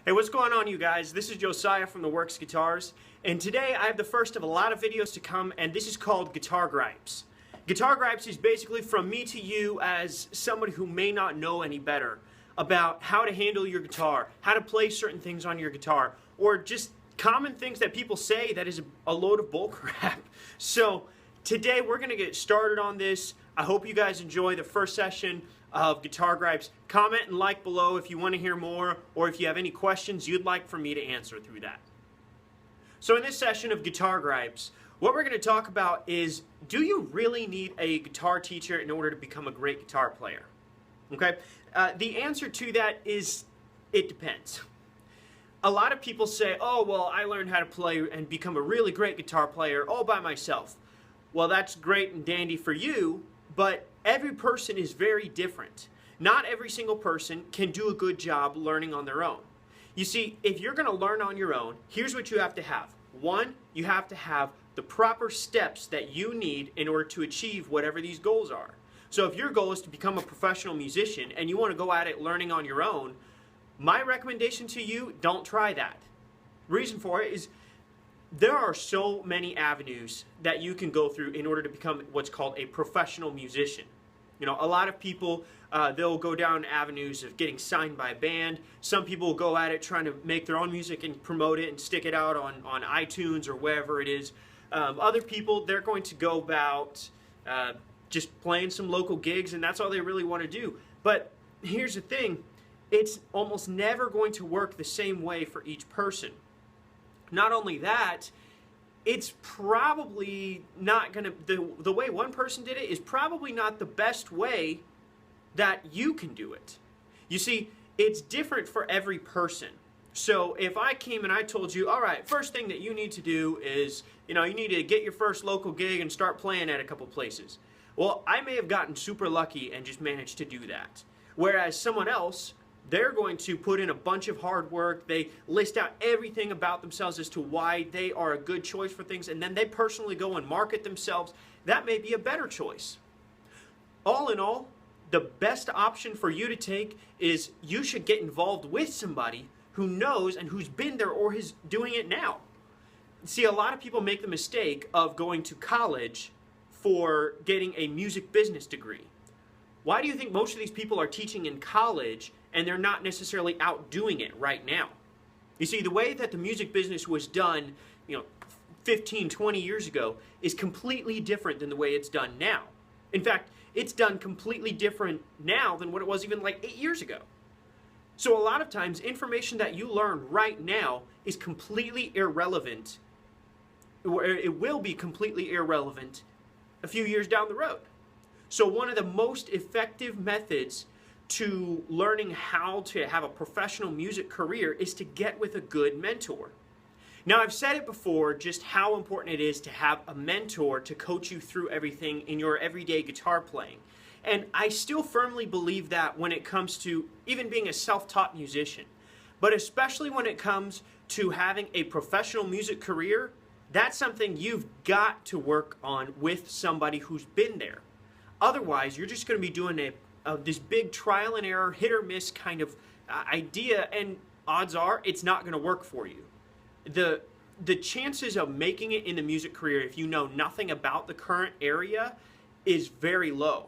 Hey, what's going on, you guys? This is Josiah from The Works Guitars, and today I have the first of a lot of videos to come, and this is called Guitar Gripes. Guitar Gripes is basically from me to you as somebody who may not know any better about how to handle your guitar, how to play certain things on your guitar, or just common things that people say that is a load of bull crap. So today we're going to get started on this. I hope you guys enjoy the first session of Guitar Gripes. Comment and like below if you want to hear more, or if you have any questions you'd like for me to answer through that. So in this session of Guitar Gripes, what we're going to talk about is, do you really need a guitar teacher in order to become a great guitar player? Okay? The answer to that is, it depends. A lot of people say, oh, well, I learned how to play and become a really great guitar player all by myself. Well, that's great and dandy for you, but every person is very different. Not every single person can do a good job learning on their own. You see, if you're going to learn on your own, here's what you have to have. One, you have to have the proper steps that you need in order to achieve whatever these goals are. So if your goal is to become a professional musician and you want to go at it learning on your own, my recommendation to you, don't try that. Reason for it is, there are so many avenues that you can go through in order to become what's called a professional musician. You know, a lot of people, they'll go down avenues of getting signed by a band. Some people will go at it trying to make their own music and promote it and stick it out on iTunes or wherever it is. Other people, they're going to go about just playing some local gigs, and that's all they really want to do. But here's the thing, it's almost never going to work the same way for each person. Not only that, it's probably not going to, the way one person did it is probably not the best way that you can do it. You see, it's different for every person. So if I came and I told you, all right, first thing that you need to do is, you need to get your first local gig and start playing at a couple places. Well, I may have gotten super lucky and just managed to do that. Whereas someone else, they're going to put in a bunch of hard work. They list out everything about themselves as to why they are a good choice for things, and then they personally go and market themselves. That may be a better choice. All in all, the best option for you to take is you should get involved with somebody who knows and who's been there or is doing it now. See, a lot of people make the mistake of going to college for getting a music business degree. Why do you think most of these people are teaching in college and they're not necessarily out doing it right now? You see, the way that the music business was done, 15, 20 years ago is completely different than the way it's done now. In fact, it's done completely different now than what it was even like 8 years ago. So a lot of times, information that you learn right now is completely irrelevant, or it will be completely irrelevant a few years down the road. So one of the most effective methods to learning how to have a professional music career is to get with a good mentor. Now, I've said it before, just how important it is to have a mentor to coach you through everything in your everyday guitar playing. And I still firmly believe that when it comes to even being a self-taught musician. But especially when it comes to having a professional music career, that's something you've got to work on with somebody who's been there. Otherwise, you're just going to be doing this big trial and error, hit or miss kind of idea, and odds are it's not going to work for you. The chances of making it in the music career if you know nothing about the current area is very low.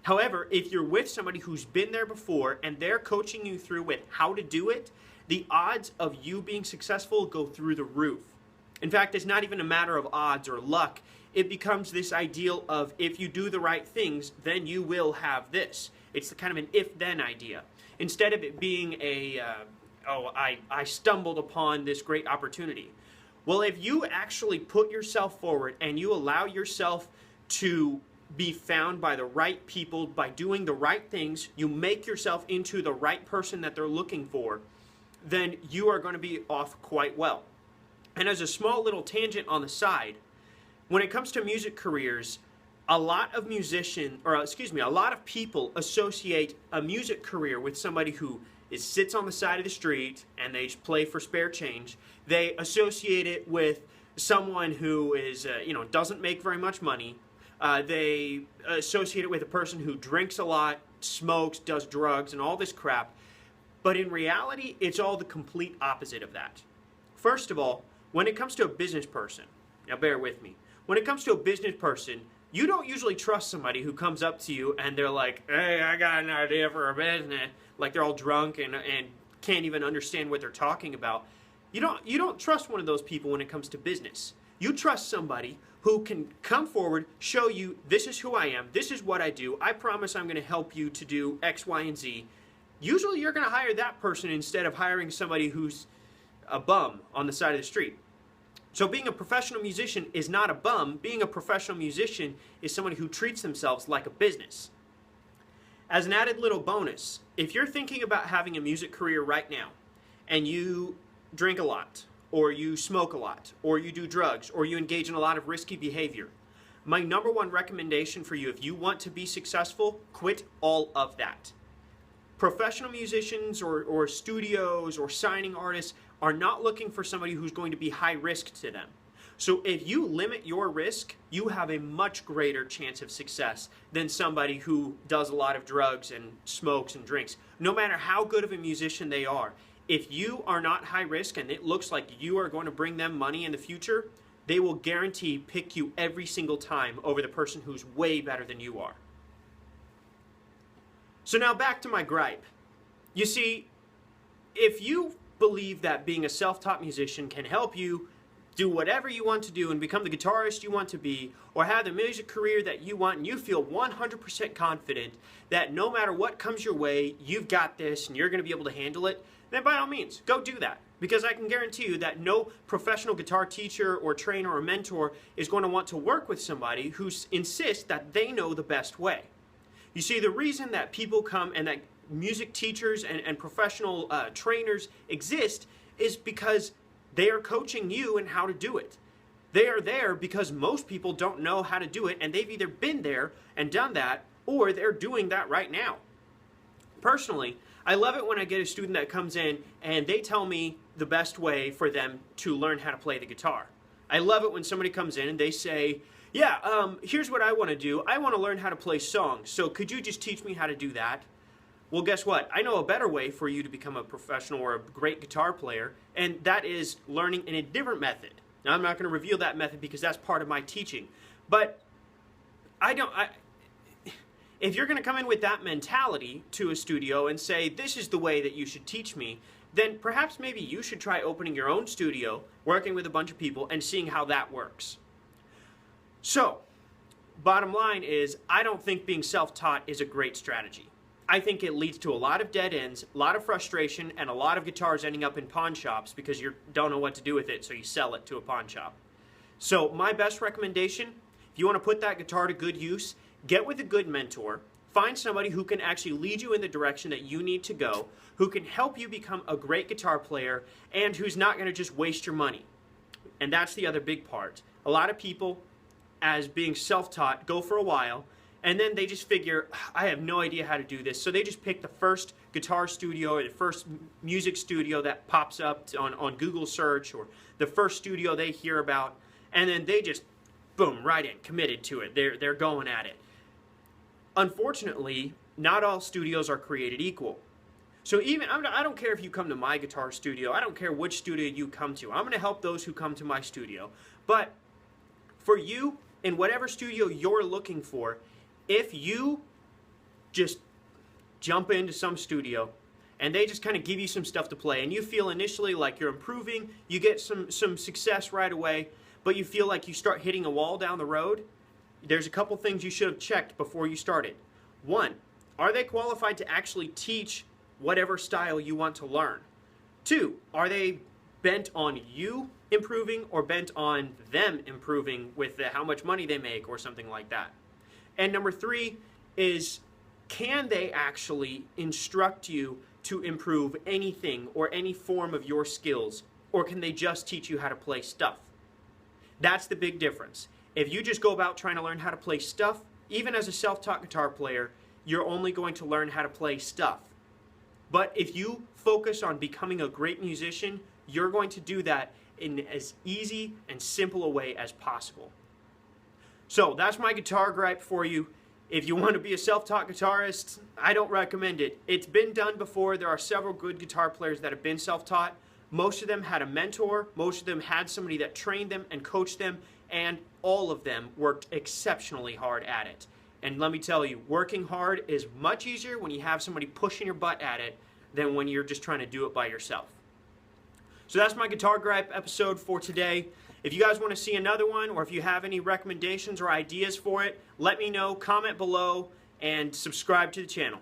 However, if you're with somebody who's been there before and they're coaching you through with how to do it, the odds of you being successful go through the roof. In fact, it's not even a matter of odds or luck. It becomes this ideal of, if you do the right things, then you will have this. It's kind of an if-then idea. Instead of it being I stumbled upon this great opportunity. Well, if you actually put yourself forward and you allow yourself to be found by the right people, by doing the right things, you make yourself into the right person that they're looking for, then you are going to be off quite well. And as a small little tangent on the side, when it comes to music careers, a lot of people associate a music career with somebody who sits on the side of the street and they play for spare change. They associate it with someone who is, doesn't make very much money. They associate it with a person who drinks a lot, smokes, does drugs, and all this crap. But in reality, it's all the complete opposite of that. First of all, when it comes to a business person, now bear with me, when it comes to a business person, you don't usually trust somebody who comes up to you and they're like, hey, I got an idea for a business, like they're all drunk and can't even understand what they're talking about. You don't trust one of those people when it comes to business. You trust somebody who can come forward, show you, this is who I am, this is what I do, I promise I'm going to help you to do X, Y, and Z. Usually you're going to hire that person instead of hiring somebody who's a bum on the side of the street. So being a professional musician is not a bum. Being a professional musician is somebody who treats themselves like a business. As an added little bonus, if you're thinking about having a music career right now, and you drink a lot, or you smoke a lot, or you do drugs, or you engage in a lot of risky behavior, my number one recommendation for you, if you want to be successful, quit all of that. Professional musicians or studios or signing artists are not looking for somebody who's going to be high risk to them. So if you limit your risk, you have a much greater chance of success than somebody who does a lot of drugs and smokes and drinks. No matter how good of a musician they are, if you are not high risk and it looks like you are going to bring them money in the future, they will guarantee pick you every single time over the person who's way better than you are. So now back to my gripe. You see, if you believe that being a self-taught musician can help you do whatever you want to do and become the guitarist you want to be, or have the music career that you want, and you feel 100% confident that no matter what comes your way, you've got this and you're going to be able to handle it, then by all means, go do that. Because I can guarantee you that no professional guitar teacher or trainer or mentor is going to want to work with somebody who insists that they know the best way. You see, the reason that people come and that music teachers and professional trainers exist is because they are coaching you in how to do it. They are there because most people don't know how to do it, and they've either been there and done that, or they're doing that right now. Personally, I love it when I get a student that comes in and they tell me the best way for them to learn how to play the guitar. I love it when somebody comes in and they say, yeah, here's what I want to do. I want to learn how to play songs, so could you just teach me how to do that? Well, guess what? I know a better way for you to become a professional or a great guitar player, and that is learning in a different method. Now, I'm not going to reveal that method because that's part of my teaching. But if you're going to come in with that mentality to a studio and say, this is the way that you should teach me, then perhaps maybe you should try opening your own studio, working with a bunch of people, and seeing how that works. So, bottom line is, I don't think being self-taught is a great strategy. I think it leads to a lot of dead ends, a lot of frustration, and a lot of guitars ending up in pawn shops because you don't know what to do with it, so you sell it to a pawn shop. So my best recommendation, if you want to put that guitar to good use, get with a good mentor, find somebody who can actually lead you in the direction that you need to go, who can help you become a great guitar player, and who's not going to just waste your money. And that's the other big part. A lot of people, as being self-taught, go for a while, and then they just figure, I have no idea how to do this. So they just pick the first guitar studio or the first music studio that pops up on Google search, or the first studio they hear about, and then they just, boom, right in, committed to it. They're going at it. Unfortunately, not all studios are created equal. So even, I don't care if you come to my guitar studio, I don't care which studio you come to. I'm going to help those who come to my studio. But for you, in whatever studio you're looking for, if you just jump into some studio and they just kind of give you some stuff to play and you feel initially like you're improving, you get some success right away, but you feel like you start hitting a wall down the road, there's a couple things you should have checked before you started. One, are they qualified to actually teach whatever style you want to learn? Two, are they bent on you improving or bent on them improving with how much money they make or something like that? And number three is, can they actually instruct you to improve anything or any form of your skills, or can they just teach you how to play stuff? That's the big difference. If you just go about trying to learn how to play stuff, even as a self-taught guitar player, you're only going to learn how to play stuff. But if you focus on becoming a great musician, you're going to do that in as easy and simple a way as possible. So that's my guitar gripe for you. If you want to be a self-taught guitarist, I don't recommend it. It's been done before. There are several good guitar players that have been self-taught. Most of them had a mentor. Most of them had somebody that trained them and coached them, and all of them worked exceptionally hard at it. And let me tell you, working hard is much easier when you have somebody pushing your butt at it than when you're just trying to do it by yourself. So that's my guitar gripe episode for today. If you guys want to see another one, or if you have any recommendations or ideas for it, let me know, comment below, and subscribe to the channel.